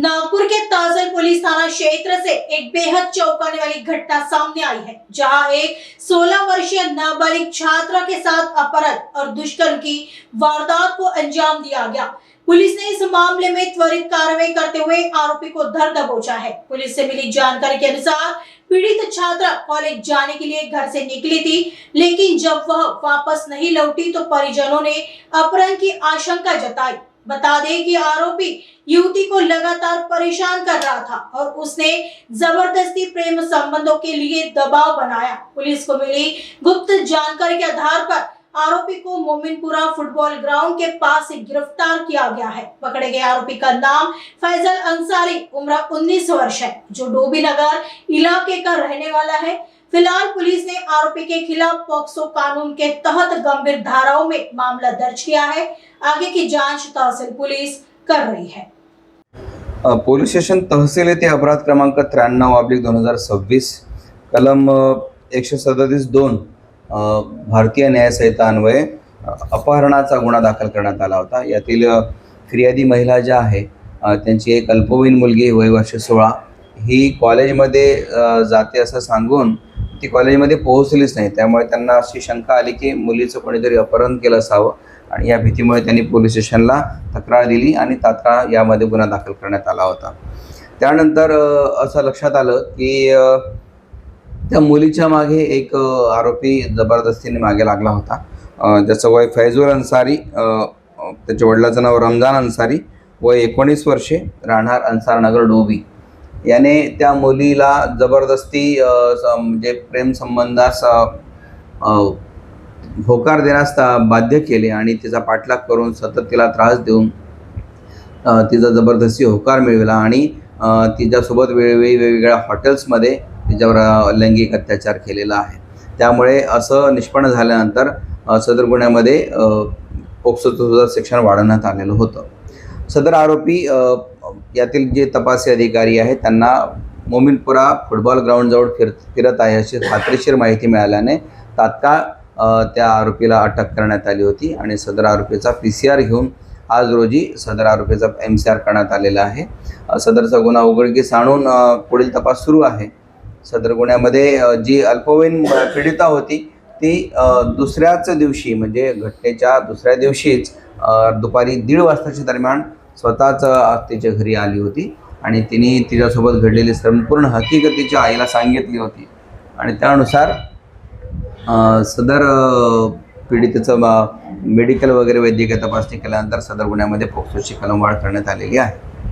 नागपुर के ताजल police थाना क्षेत्र से एक बेहद चौंकाने वाली घटना सामने आई है, जहां एक 16 वर्षीय नाबालिग छात्रा के साथ अपहरण और दुष्कर्म की वारदात को अंजाम दिया गया। पुलिस ने इस मामले में त्वरित कार्रवाई करते हुए आरोपी को धर दबोचा है। पुलिस से मिली जानकारी के अनुसार पीड़ित छात्रा कॉलेज जाने के लिए घर से निकली थी, लेकिन जब वह वापस नहीं लौटी तो परिजनों ने अपहरण की आशंका जताई। बता दें कि आरोपी युवती को लगातार परेशान कर रहा था और उसने जबरदस्ती प्रेम संबंधों के लिए दबाव बनाया। पुलिस को मिली गुप्त जानकारी के आधार पर आरोपी को मोमिनपुरा फुटबॉल ग्राउंड के पास से गिरफ्तार किया गया है। पकड़े गए आरोपी का नाम फैजल अंसारी उम्र 19 वर्ष है, जो डोबी नगर इलाके का रहने वाला है। फिलहाल पुलिस ने आरोपी के खिलाफ पॉक्सो कानून के तहत गंभीर धाराओं में मामला दर्ज किया है। आगे की जांच तहसील पुलिस कर रही है। पोलीस स्टेशन तहसील येथे अपराध क्रमांक 93/2026 कलम 137(2) भारतीय न्याय संहिता अन्वये अपहरणाचा गुन्हा दाखल करण्यात आला होता। यातील फिर्यादी महिला ज्या आहे त्यांची एक अल्पवयीन मुलगी वय वर्ष 16 ही कॉलेजमध्ये जाते असं सांगून ती कॉलेजमध्ये पोहोचलीच नाही। त्यामुळे त्यांना अशी शंका आली की मुलीचं कोणीतरी अपहरण केलं असावं आणि या भीतीमुळे त्यांनी पोलीस स्टेशनला तक्रार दिली आणि तात्काळ यामध्ये गुन्हा दाखल करण्यात आला होता। त्यानंतर असं लक्षात आलं की त्या मुलीच्या मागे एक आरोपी जबरदस्तीने मागे लागला होता। ज्याचं वय फैजुल अन्सारी, त्याच्या वडिलाचं नाव रमजान अन्सारी, वय 19 वर्षे, राहणार अन्सारनगर डोबी, याने त्या मुलीला जबरदस्ती म्हणजे प्रेम संबंधास होकार देण्यास बाध्य केले आणि तिचा पाठलाग करून सतत तिला त्रास देऊन तिचा जबरदस्ती होकार मिळविला आणि तिच्यासोबत वेळोवेळी वेगवेगळ्या हॉटेल्समध्ये तिच्यावर लैंगिक अत्याचार केलेला आहे। त्यामुळे असं निष्पन्न झाल्यानंतर सदर गुन्ह्यामध्ये पोक्सोचं सुद्धा सेक्शन वाढवण्यात आलेलं होतं। सदर आरोपी यातील जे तपासी अधिकारी आहेत त्यांना मोमिनपुरा फुटबॉल ग्राउंडजवळ फिरत आहे अशी खात्रीशीर माहिती मिळाल्याने तात्काळ त्या आरोपीला अटक करण्यात आली होती आणि सदर आरोपीचा PCR घेऊन आज रोजी सदर आरोपीचा MCR करण्यात आलेला आहे। सदरचा गुन्हा उघडकीस आणून पुढील तपास सुरू आहे। सदर गुन्ह्यामध्ये जी अल्पवयीन पीडिता होती ती दुसऱ्याच दिवशी म्हणजे घटनेच्या दुसऱ्या दिवशीच दुपारी 1:30 वाजताच्या दरम्यान स्वतःच तिच्या घरी आली होती आणि तिने तिच्यासोबत घडलेली संपूर्ण हकीकत तिच्या आईला सांगितली होती आणि त्यानुसार सदर पीडितेचं मेडिकल वगैरे वैद्यकीय तपासणी केल्यानंतर सदर गुन्ह्यामध्ये पोक्सोची कलमवाढ करण्यात आलेली आहे।